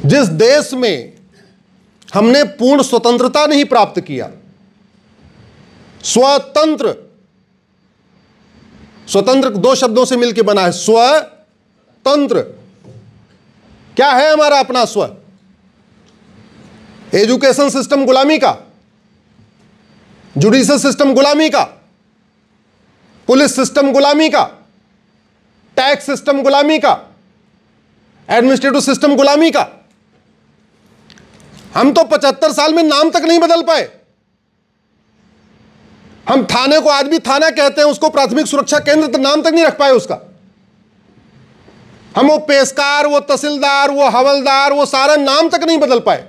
जिस देश में हमने पूर्ण स्वतंत्रता नहीं प्राप्त किया, स्वतंत्र, स्वतंत्र दो शब्दों से मिलकर बना है स्वतंत्र। क्या है हमारा अपना स्व? एजुकेशन सिस्टम गुलामी का, जुडिशियल सिस्टम गुलामी का, पुलिस सिस्टम गुलामी का, टैक्स सिस्टम गुलामी का, एडमिनिस्ट्रेटिव सिस्टम गुलामी का। हम तो 75 साल में नाम तक नहीं बदल पाए। हम थाने को आज भी थाना कहते हैं, उसको प्राथमिक सुरक्षा केंद्र तो नाम तक नहीं रख पाए उसका। हम वो पेशकार, वो तहसीलदार, वो हवलदार, वो सारा नाम तक नहीं बदल पाए।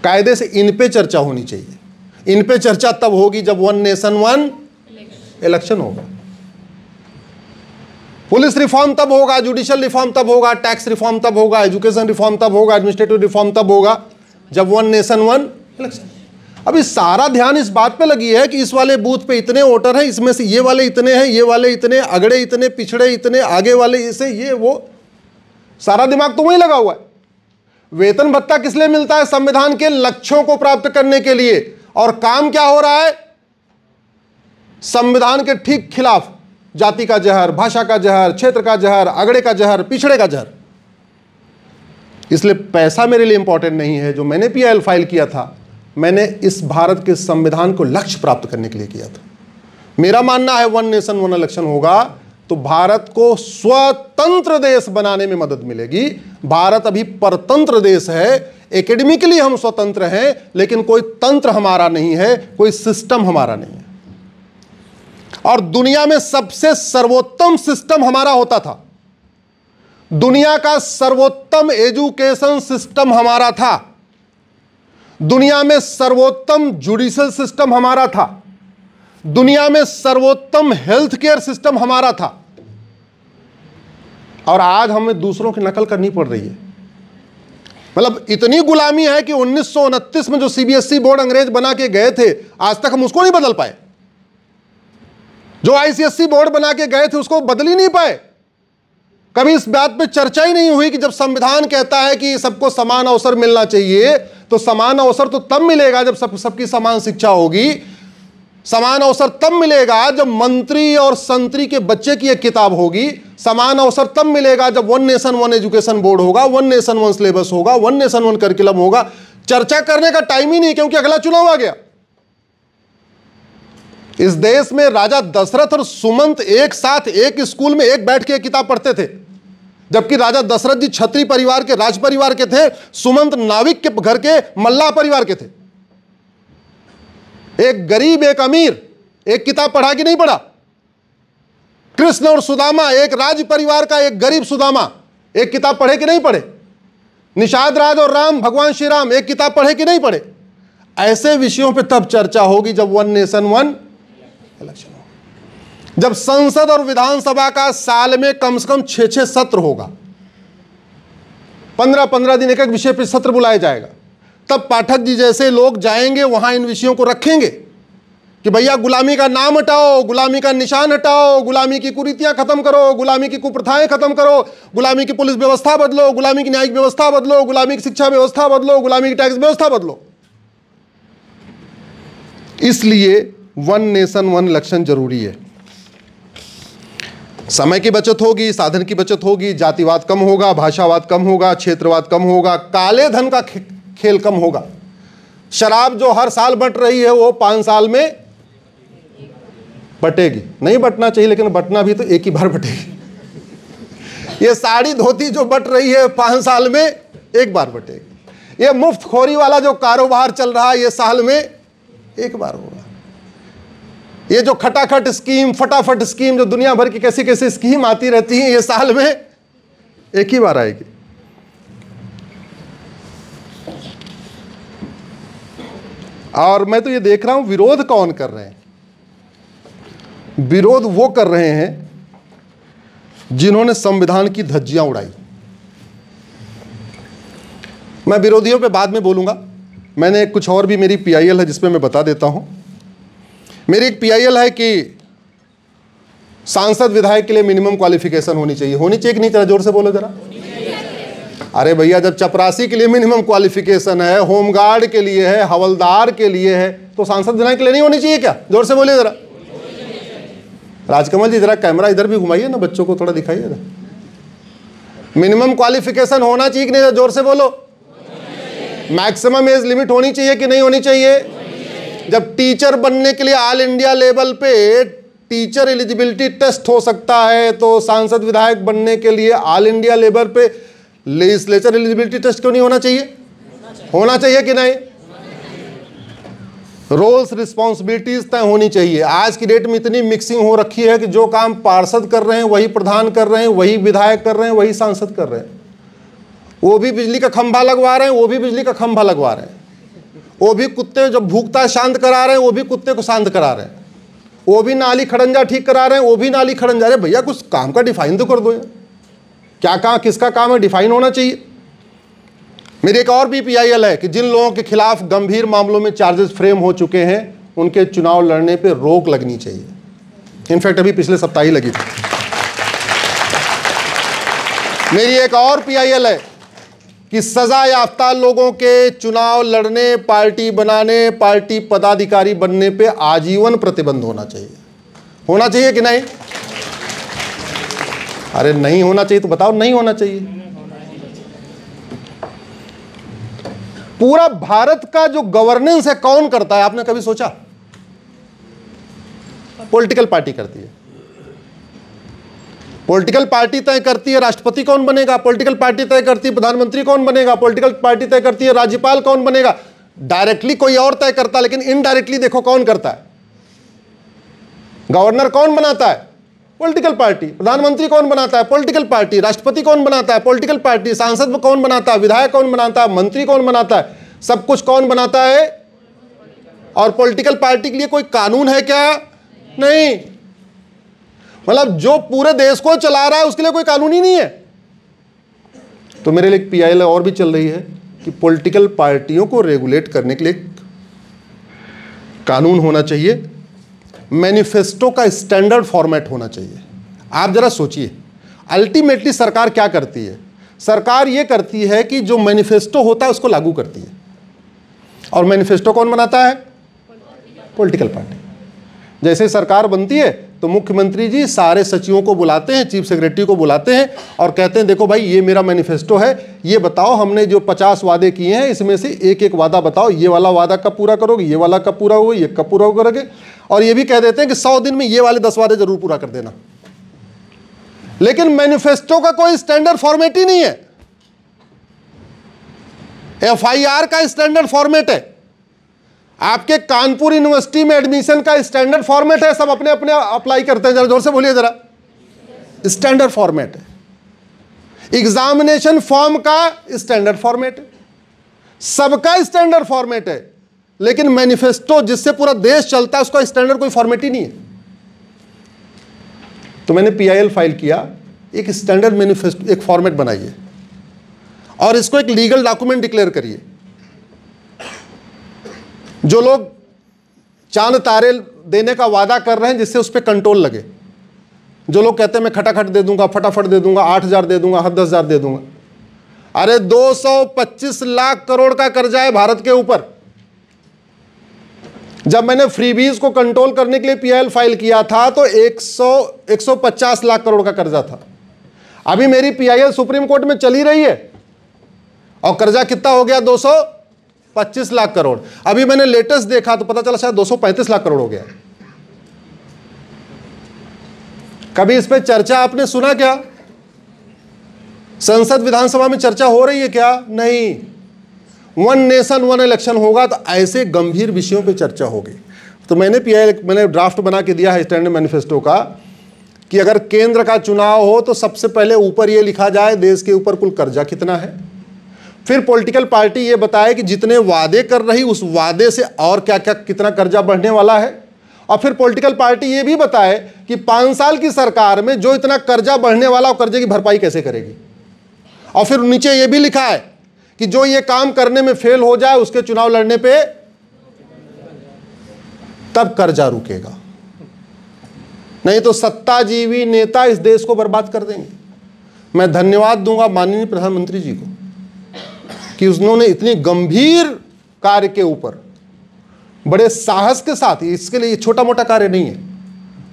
कायदे से इन पे चर्चा होनी चाहिए। इन पे चर्चा तब होगी जब वन नेशन वन इलेक्शन होगा। पुलिस रिफॉर्म तब होगा, जुडिशियल रिफॉर्म तब होगा, टैक्स रिफॉर्म तब होगा, एजुकेशन रिफॉर्म तब होगा, एडमिनिस्ट्रेटिव रिफॉर्म तब होगा जब वन नेशन वन इलेक्शन। अभी सारा ध्यान इस बात पे लगी है कि इस वाले बूथ पे इतने वोटर हैं, इसमें से ये वाले इतने हैं, ये वाले इतने, अगड़े इतने, पिछड़े इतने, आगे वाले इसे, ये वो, सारा दिमाग तो वहीं लगा हुआ है। वेतन भत्ता किस लिए मिलता है? संविधान के लक्ष्यों को प्राप्त करने के लिए। और काम क्या हो रहा है? संविधान के ठीक खिलाफ, जाति का जहर, भाषा का जहर, क्षेत्र का जहर, अगड़े का जहर, पिछड़े का जहर। इसलिए पैसा मेरे लिए इंपॉर्टेंट नहीं है। जो मैंने पीआईएल फाइल किया था, मैंने इस भारत के संविधान को लक्ष्य प्राप्त करने के लिए किया था। मेरा मानना है वन नेशन वन इलेक्शन होगा तो भारत को स्वतंत्र देश बनाने में मदद मिलेगी। भारत अभी परतंत्र देश है। एकेडमिकली हम स्वतंत्र हैं, लेकिन कोई तंत्र हमारा नहीं है, कोई सिस्टम हमारा नहीं है। और दुनिया में सबसे सर्वोत्तम सिस्टम हमारा होता था। दुनिया का सर्वोत्तम एजुकेशन सिस्टम हमारा था। दुनिया में सर्वोत्तम जुडिशियल सिस्टम हमारा था। दुनिया में सर्वोत्तम हेल्थ केयर सिस्टम हमारा था। और आज हमें दूसरों की नकल करनी पड़ रही है। मतलब इतनी गुलामी है कि 1929 में जो सीबीएसई बोर्ड अंग्रेज बना के गए थे, आज तक हम उसको नहीं बदल पाए। जो आईसीएसई बोर्ड बना के गए थे, उसको बदल ही नहीं पाए। कभी इस बात पे चर्चा ही नहीं हुई कि जब संविधान कहता है कि सबको समान अवसर मिलना चाहिए, तो समान अवसर तो तब मिलेगा जब सबकी समान शिक्षा होगी। समान अवसर तब मिलेगा जब मंत्री और संतरी के बच्चे की एक किताब होगी। समान अवसर तब मिलेगा जब one nation one education board होगा, वन नेशन वन सिलेबस होगा, वन नेशन वन करिकुलम होगा। चर्चा करने का टाइम ही नहीं, क्योंकि अगला चुनाव आ गया। इस देश में राजा दशरथ और सुमंत एक साथ एक स्कूल में एक बैठ के एक किताब पढ़ते थे, जबकि राजा दशरथ जी क्षत्रिय परिवार के, राज परिवार के थे। सुमंत नाविक के घर के मल्लाह परिवार के थे। एक गरीब एक अमीर एक किताब पढ़ा कि नहीं पढ़ा? कृष्ण और सुदामा, एक राज परिवार का एक गरीब सुदामा, एक किताब पढ़े कि नहीं पढ़े? निषाद राज और राम, भगवान श्री राम, एक किताब पढ़े कि नहीं पढ़े? ऐसे विषयों पे तब चर्चा होगी जब वन नेशन वन इलेक्शन होगा। जब संसद और विधानसभा का साल में कम से कम 6-6 सत्र होगा, 15-15 दिन एक एक विषय पे सत्र बुलाया जाएगा, तब पाठक जी जैसे लोग जाएंगे वहां इन विषयों को रखेंगे कि भैया गुलामी का नाम हटाओ, गुलामी का निशान हटाओ, गुलामी की कुरीतियां खत्म करो, गुलामी की कुप्रथाएं खत्म करो, गुलामी की पुलिस व्यवस्था बदलो, गुलामी की न्यायिक व्यवस्था बदलो, गुलामी की शिक्षा व्यवस्था बदलो, गुलामी की टैक्स व्यवस्था बदलो। इसलिए वन नेशन वन इलेक्शन जरूरी है। समय की बचत होगी, साधन की बचत होगी, जातिवाद कम होगा, भाषावाद कम होगा, क्षेत्रवाद कम होगा, काले धन का खेल कम होगा। शराब जो हर साल बंट रही है वो 5 साल में बटेगी। नहीं बंटना चाहिए, लेकिन बंटना भी तो एक ही बार बटेगी। ये साड़ी धोती जो बंट रही है 5 साल में एक बार बटेगी। ये मुफ्तखोरी वाला जो कारोबार चल रहा है ये साल में एक बार होगा। ये जो खटाखट स्कीम, फटाफट स्कीम, जो दुनिया भर की कैसी कैसी स्कीम आती रहती है, ये साल में एक ही बार आएगी। और मैं तो ये देख रहा हूं विरोध कौन कर रहे हैं। विरोध वो कर रहे हैं जिन्होंने संविधान की धज्जियां उड़ाई। मैं विरोधियों पे बाद में बोलूंगा। मैंने कुछ और भी मेरी पीआईएल है जिसपे मैं बता देता हूं। मेरी एक पीआईएल है कि सांसद विधायक के लिए मिनिमम क्वालिफिकेशन होनी चाहिए। होनी चाहिए कि नहीं? जरा जोर से बोलो जरा। अरे भैया, जब चपरासी के लिए मिनिमम क्वालिफिकेशन है, होमगार्ड के लिए है, हवलदार के लिए है, तो सांसद विधायक के लिए नहीं होनी चाहिए क्या? जोर से बोलिए जरा। राजकमल जी जरा कैमरा इधर भी घुमाइए ना, बच्चों को थोड़ा दिखाइए जरा। मिनिमम क्वालिफिकेशन होना चाहिए कि नहीं? जोर से बोलो। मैक्सिमम एज लिमिट होनी चाहिए कि नहीं होनी चाहिए? जब टीचर बनने के लिए ऑल इंडिया लेवल पे टीचर एलिजिबिलिटी टेस्ट हो सकता है, तो सांसद विधायक बनने के लिए ऑल इंडिया लेवल पे लेजिस्लेचर एलिजिबिलिटी टेस्ट क्यों नहीं होना चाहिए? होना चाहिए कि नहीं? रोल्स रिस्पॉन्सिबिलिटीज तय होनी चाहिए। आज की डेट में इतनी मिक्सिंग हो रखी है कि जो काम पार्षद कर रहे हैं वही प्रधान कर रहे हैं, वही विधायक कर रहे हैं, वही सांसद कर रहे हैं। वो भी बिजली का खंभा लगवा रहे हैं, वो भी बिजली का खंभा लगवा रहे हैं। वो भी कुत्ते जब भूखता है शांत करा रहे हैं, वो भी कुत्ते को शांत करा रहे हैं। वो भी नाली खड़ंजा ठीक करा रहे हैं, वो भी नाली खड़ंजा। अरे भैया, कुछ काम का डिफाइन तो कर दो यार। क्या काम, किसका काम है, डिफाइन होना चाहिए। मेरी एक और भी PIL है कि जिन लोगों के खिलाफ गंभीर मामलों में चार्जेस फ्रेम हो चुके हैं, उनके चुनाव लड़ने पे रोक लगनी चाहिए। इनफैक्ट अभी पिछले सप्ताह ही लगी थी। मेरी एक और PIL है कि सजा याफ्ता लोगों के चुनाव लड़ने, पार्टी बनाने, पार्टी पदाधिकारी बनने पे आजीवन प्रतिबंध होना चाहिए। होना चाहिए कि नहीं? अरे नहीं होना चाहिए तो बताओ नहीं होना चाहिए। पूरा भारत का जो गवर्नेंस है कौन करता है, आपने कभी सोचा? पॉलिटिकल पार्टी करती है। पॉलिटिकल पार्टी तय करती है राष्ट्रपति कौन बनेगा, पॉलिटिकल पार्टी तय करती है प्रधानमंत्री कौन बनेगा, पॉलिटिकल पार्टी तय करती है राज्यपाल कौन बनेगा। डायरेक्टली कोई और तय करता है, लेकिन इनडायरेक्टली देखो कौन करता है। गवर्नर कौन बनाता है? Political party. प्रधानमंत्री कौन बनाता है? Political party. राष्ट्रपति कौन बनाता है? Political party. सांसद कौन बनाता है? विधायक कौन बनाता है? मंत्री कौन बनाता है? सब कुछ कौन बनाता है? और पॉलिटिकल पार्टी के लिए कोई कानून है क्या? नहीं। मतलब जो पूरे देश को चला रहा है उसके लिए कोई कानून ही नहीं है। तो मेरे लिए एक PIL और भी चल रही है कि पॉलिटिकल पार्टियों को रेगुलेट करने के लिए कानून होना चाहिए। मैनिफेस्टो का स्टैंडर्ड फॉर्मेट होना चाहिए। आप जरा सोचिए, अल्टीमेटली सरकार क्या करती है? सरकार ये करती है कि जो मैनिफेस्टो होता है उसको लागू करती है। और मैनिफेस्टो कौन बनाता है? Political party. जैसे सरकार बनती है तो मुख्यमंत्री जी सारे सचिवों को बुलाते हैं, चीफ सेक्रेटरी को बुलाते हैं और कहते हैं देखो भाई, ये मेरा मैनिफेस्टो है, ये बताओ हमने जो 50 वादे किए हैं इसमें से एक एक वादा बताओ, ये वाला वादा कब पूरा करोगे, ये वाला कब पूरा होगा, ये कब पूरा करोगे। और ये भी कह देते हैं कि 100 दिन में ये वाले 10 वादे जरूर पूरा कर देना। लेकिन मैनिफेस्टो का कोई स्टैंडर्ड फॉर्मेट ही नहीं है। FIR का स्टैंडर्ड फॉर्मेट है, आपके कानपुर यूनिवर्सिटी में एडमिशन का स्टैंडर्ड फॉर्मेट है, सब अपने अपने अप्लाई करते हैं। जरा जोर से बोलिए जरा। स्टैंडर्ड फॉर्मेट है। एग्जामिनेशन फॉर्म का स्टैंडर्ड फॉर्मेट है, सबका स्टैंडर्ड फॉर्मेट है। लेकिन मैनिफेस्टो जिससे पूरा देश चलता है उसका स्टैंडर्ड कोई फॉर्मेट ही नहीं है। तो मैंने PIL फाइल किया, एक स्टैंडर्ड मैनिफेस्टो, एक फॉर्मेट बनाइए और इसको एक लीगल डॉक्यूमेंट डिक्लेयर करिए। जो लोग चांद तारे देने का वादा कर रहे हैं जिससे उस पर कंट्रोल लगे, जो लोग कहते हैं मैं खटाखट दे दूंगा, फटाफट दे दूंगा, 8,000 दे दूंगा, 10,000 दे दूंगा। अरे 225 लाख करोड़ का कर्जा है भारत के ऊपर। जब मैंने फ्रीबीज को कंट्रोल करने के लिए PIL फाइल किया था तो 150 लाख करोड़ का कर्जा था। अभी मेरी PIL सुप्रीम कोर्ट में चली रही है और कर्जा कितना हो गया? 225 लाख करोड़। अभी मैंने लेटेस्ट देखा तो पता चला शायद 235 लाख करोड़ हो गया। कभी इस पे चर्चा आपने सुना क्या? संसद विधानसभा में चर्चा हो रही है क्या? नहीं। वन नेशन वन इलेक्शन होगा तो ऐसे गंभीर विषयों पे चर्चा होगी। तो मैंने ड्राफ्ट बना के दिया है स्टैंडर्ड मैनिफेस्टो का कि अगर केंद्र का चुनाव हो तो सबसे पहले ऊपर ये लिखा जाए देश के ऊपर कुल कर्जा कितना है। फिर पॉलिटिकल पार्टी ये बताए कि जितने वादे कर रही उस वादे से और क्या क्या कितना कर्जा बढ़ने वाला है। और फिर पॉलिटिकल पार्टी ये भी बताए कि 5 साल की सरकार में जो इतना कर्जा बढ़ने वाला और कर्जे की भरपाई कैसे करेगी। और फिर नीचे ये भी लिखा है कि जो ये काम करने में फेल हो जाए उसके चुनाव लड़ने पे तब कर्जा रुकेगा, नहीं तो सत्ताजीवी नेता इस देश को बर्बाद कर देंगे। मैं धन्यवाद दूंगा माननीय प्रधानमंत्री जी को कि उन्होंने इतनी गंभीर कार्य के ऊपर बड़े साहस के साथ, इसके लिए छोटा मोटा कार्य नहीं है।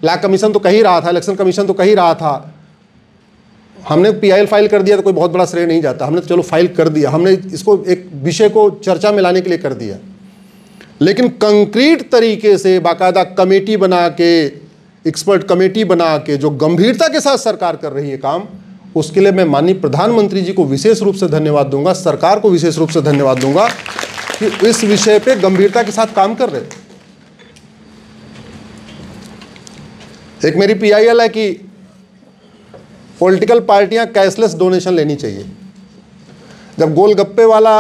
लैक कमीशन तो कह ही रहा था, इलेक्शन कमीशन तो कह ही रहा था, हमने PIL फाइल कर दिया तो कोई बहुत बड़ा श्रेय नहीं जाता, हमने तो चलो फाइल कर दिया, हमने इसको एक विषय को चर्चा में लाने के लिए कर दिया। लेकिन कंक्रीट तरीके से बाकायदा कमेटी बना के, एक्सपर्ट कमेटी बना के, जो गंभीरता के साथ सरकार कर रही है काम, उसके लिए मैं माननीय प्रधानमंत्री जी को विशेष रूप से धन्यवाद दूंगा, सरकार को विशेष रूप से धन्यवाद दूंगा कि इस विषय पे गंभीरता के साथ काम कर रहे हैं। एक मेरी PIL है कि पॉलिटिकल पार्टियां कैशलेस डोनेशन लेनी चाहिए। जब गोलगप्पे वाला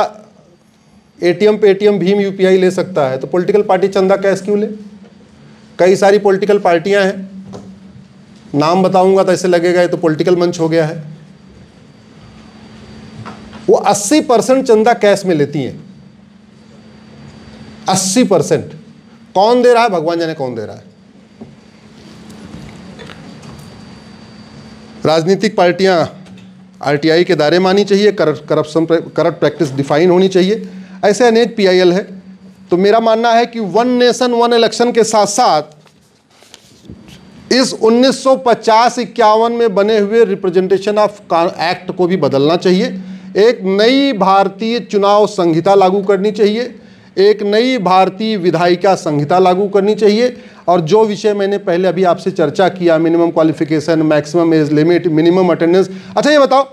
ATM पे ATM भीम UPI ले सकता है तो पॉलिटिकल पार्टी चंदा कैश क्यों ले? कई सारी पॉलिटिकल पार्टियां हैं, नाम बताऊंगा तो ऐसे लगेगा ये तो पॉलिटिकल मंच हो गया है। वो 80% चंदा कैश में लेती हैं, 80%। कौन दे रहा है? भगवान जाने कौन दे रहा है। राजनीतिक पार्टियां RTI के दायरे में आनी चाहिए, करप्ट प्रैक्टिस डिफाइन होनी चाहिए। ऐसे अनेक PIL है। तो मेरा मानना है कि वन नेशन वन इलेक्शन के साथ साथ इस 1950-51 में बने हुए रिप्रेजेंटेशन ऑफ एक्ट को भी बदलना चाहिए। एक नई भारतीय चुनाव संहिता लागू करनी चाहिए, एक नई भारतीय विधायिका संहिता लागू करनी चाहिए। और जो विषय मैंने पहले अभी आपसे चर्चा किया, minimum qualification, maximum age limit, minimum attendance. अच्छा ये बताओ,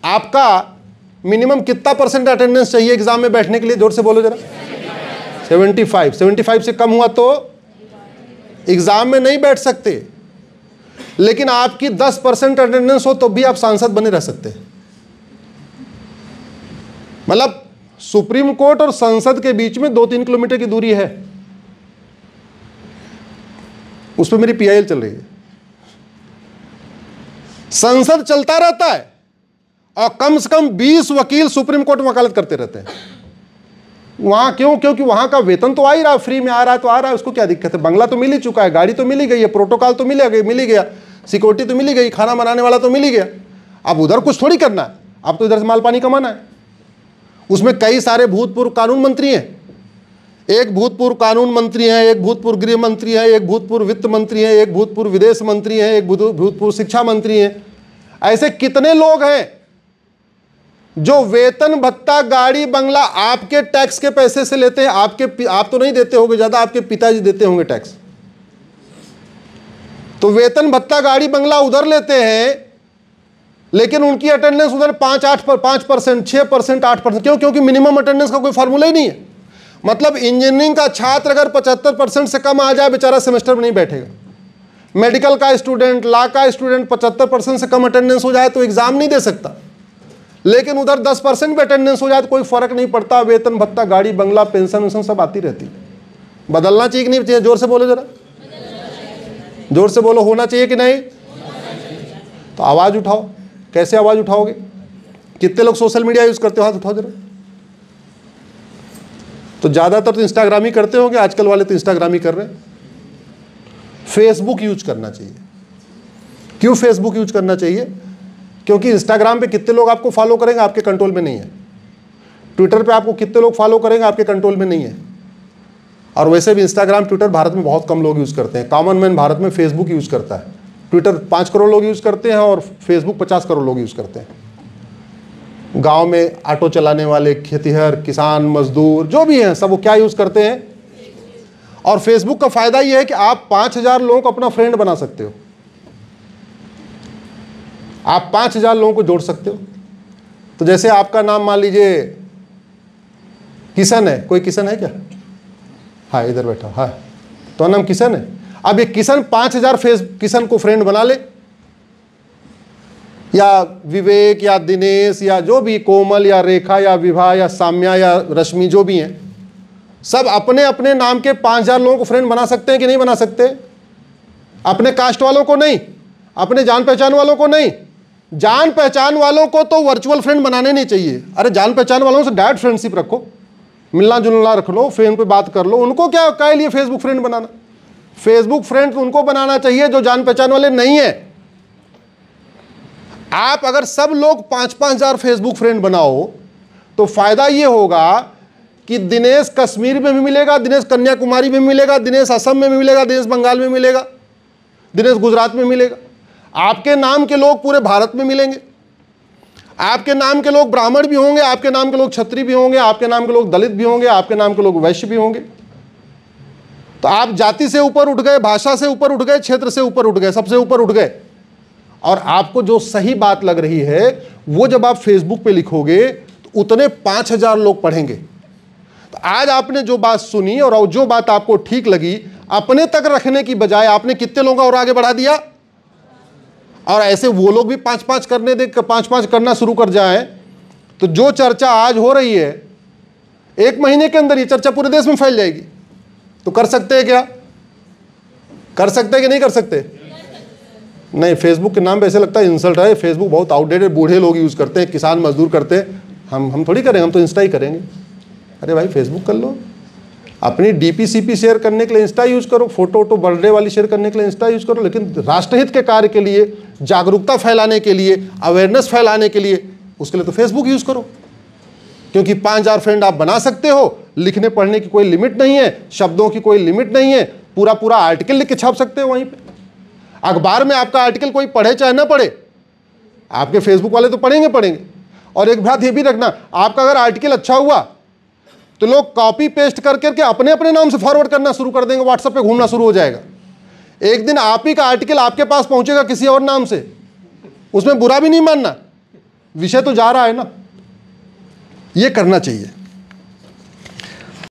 आपका मिनिमम कितना % अटेंडेंस चाहिए एग्जाम में बैठने के लिए? जोर से बोलो जरा। 75 से कम हुआ तो एग्जाम में नहीं बैठ सकते। लेकिन आपकी 10% अटेंडेंस हो तो भी आप सांसद बने रह सकते हैं। मतलब सुप्रीम कोर्ट और संसद के बीच में 2-3 किलोमीटर की दूरी है, उस पर मेरी PIL चल रही है। संसद चलता रहता है और कम से कम 20 वकील सुप्रीम कोर्ट में वकालत करते रहते हैं। वहां क्यों? क्योंकि वहां का वेतन तो आ ही रहा, फ्री में आ रहा है तो आ रहा है, उसको क्या दिक्कत है? बंगला तो मिल ही चुका है, गाड़ी तो मिल ही गई है, प्रोटोकॉल तो मिल ही गया, सिक्योरिटी तो मिल ही गई, खाना बनाने वाला तो मिल ही गया। अब उधर कुछ थोड़ी करना है, अब तो इधर से माल पानी कमाना है। उसमें कई सारे भूतपूर्व कानून मंत्री हैं, एक भूतपूर्व कानून मंत्री हैं, एक भूतपूर्व गृह मंत्री हैं, एक भूतपूर्व वित्त मंत्री हैं, एक भूतपूर्व विदेश मंत्री हैं, एक भूतपूर्व शिक्षा मंत्री हैं। ऐसे कितने लोग हैं जो वेतन भत्ता, गाड़ी, बंगला आपके टैक्स के पैसे से लेते हैं। आप तो नहीं देते होंगे ज्यादा, आपके पिताजी देते होंगे टैक्स। तो वेतन भत्ता, गाड़ी, बंगला उधर लेते हैं, लेकिन उनकी अटेंडेंस उधर 5%, 6%, 8%। क्यों? क्योंकि मिनिमम अटेंडेंस का कोई फॉर्मूला ही नहीं है। मतलब इंजीनियरिंग का छात्र अगर 75% से कम आ जाए, बेचारा सेमेस्टर में नहीं बैठेगा। मेडिकल का स्टूडेंट, लॉ का स्टूडेंट 75% से कम अटेंडेंस हो जाए तो एग्जाम नहीं दे सकता। लेकिन उधर 10% भी अटेंडेंस हो जाए तो कोई फर्क नहीं पड़ता, वेतन भत्ता, गाड़ी, बंगला, पेंशन वेंशन सब आती रहती है। बदलना चाहिए कि नहीं चाहिए? जोर से बोलो जरा, जोर से बोलो। होना चाहिए कि नहीं? तो आवाज उठाओ। कैसे आवाज उठाओगे? कितने लोग सोशल मीडिया यूज करते हो? हाथ उठाओ जरा। तो ज्यादातर तो इंस्टाग्राम ही करते होंगे, आजकल वाले तो इंस्टाग्राम ही कर रहे हैं। फेसबुक यूज करना चाहिए। क्यों फेसबुक यूज करना चाहिए? क्योंकि इंस्टाग्राम पे कितने लोग आपको फॉलो करेंगे, आपके कंट्रोल में नहीं है। ट्विटर पे आपको कितने लोग फॉलो करेंगे, आपके कंट्रोल में नहीं है। और वैसे भी इंस्टाग्राम, ट्विटर भारत में बहुत कम लोग यूज करते हैं। कॉमन मैन भारत में फेसबुक यूज करता है। ट्विटर 5 करोड़ लोग यूज करते हैं और फेसबुक 50 करोड़ लोग यूज करते हैं। गांव में ऑटो चलाने वाले, खेतीहर, किसान, मजदूर जो भी हैं, सब वो क्या यूज करते हैं? और फेसबुक का फायदा ये है कि आप 5000 लोगों को अपना फ्रेंड बना सकते हो। आप 5000 लोगों को जोड़ सकते हो। तो जैसे आपका नाम मान लीजिए किशन है, कोई किशन है क्या? हाँ, इधर बैठा। हाँ, तो नाम किशन है। अब ये किशन 5000 किशन को फ्रेंड बना ले, या विवेक या दिनेश या जो भी, कोमल या रेखा या विभा या साम्या या रश्मि जो भी हैं, सब अपने अपने नाम के 5000 लोगों को फ्रेंड बना सकते हैं कि नहीं बना सकते? अपने कास्ट वालों को नहीं, अपने जान पहचान वालों को नहीं। जान पहचान वालों को तो वर्चुअल फ्रेंड बनाने नहीं चाहिए। अरे जान पहचान वालों से डायरेक्ट फ्रेंडशिप रखो, मिलना जुलना रख लो, फोन पे बात कर लो। उनको क्या के लिए फेसबुक फ्रेंड बनाना? फेसबुक फ्रेंड उनको बनाना चाहिए जो जान पहचान वाले नहीं है। आप अगर सब लोग 5-5 हजार फेसबुक फ्रेंड बनाओ तो फायदा ये होगा कि दिनेश कश्मीर में भी मिलेगा, दिनेश कन्याकुमारी में मिलेगा, दिनेश असम में भी मिलेगा, दिनेश बंगाल में मिलेगा, दिनेश गुजरात में मिलेगा। आपके नाम के लोग पूरे भारत में मिलेंगे। आपके नाम के लोग ब्राह्मण भी होंगे, आपके नाम के लोग क्षत्रिय भी होंगे, आपके नाम के लोग दलित भी होंगे, आपके नाम के लोग वैश्य भी होंगे। तो आप जाति से ऊपर उठ गए, भाषा से ऊपर उठ गए, क्षेत्र से ऊपर उठ गए, सबसे ऊपर उठ गए। और आपको जो सही बात लग रही है वो जब आप फेसबुक पे लिखोगे तो उतने 5000 लोग पढ़ेंगे। तो आज आपने जो बात सुनी और जो बात आपको ठीक लगी, अपने तक रखने की बजाय आपने कितने लोगों को और आगे बढ़ा दिया। और ऐसे वो लोग भी 5-5 करने दे, 5-5 करना शुरू कर जाए, तो जो चर्चा आज हो रही है 1 महीने के अंदर ये चर्चा पूरे देश में फैल जाएगी। तो कर सकते हैं क्या? कर सकते हैं कि नहीं कर सकते? नहीं, फेसबुक के नाम पे ऐसे लगता है इंसल्ट है। फेसबुक बहुत आउटडेटेड, बूढ़े लोग यूज़ करते हैं, किसान मजदूर करते हैं। हम थोड़ी करेंगे, हम तो इंस्टा ही करेंगे। अरे भाई फेसबुक कर लो, अपनी डीपी-सीपी शेयर करने के लिए इंस्टा यूज़ करो, फोटो बर्थडे वाली शेयर करने के लिए इंस्टा यूज़ करो, लेकिन राष्ट्रहित के कार्य के लिए, जागरूकता फैलाने के लिए, अवेयरनेस फैलाने के लिए, उसके लिए तो फेसबुक यूज़ करो। क्योंकि 5000 फ्रेंड आप बना सकते हो, लिखने पढ़ने की कोई लिमिट नहीं है, शब्दों की कोई लिमिट नहीं है, पूरा आर्टिकल लिख के छाप सकते हो वहीं पे। अखबार में आपका आर्टिकल कोई पढ़े चाहे ना पढ़े, आपके फेसबुक वाले तो पढ़ेंगे। और एक बात ये भी रखना, आपका अगर आर्टिकल अच्छा हुआ तो लोग कॉपी पेस्ट करके अपने अपने नाम से फॉरवर्ड करना शुरू कर देंगे, व्हाट्सएप पे घूमना शुरू हो जाएगा। एक दिन आप ही का आर्टिकल आपके पास पहुंचेगा किसी और नाम से, उसमें बुरा भी नहीं मानना, विषय तो जा रहा है ना। ये करना चाहिए।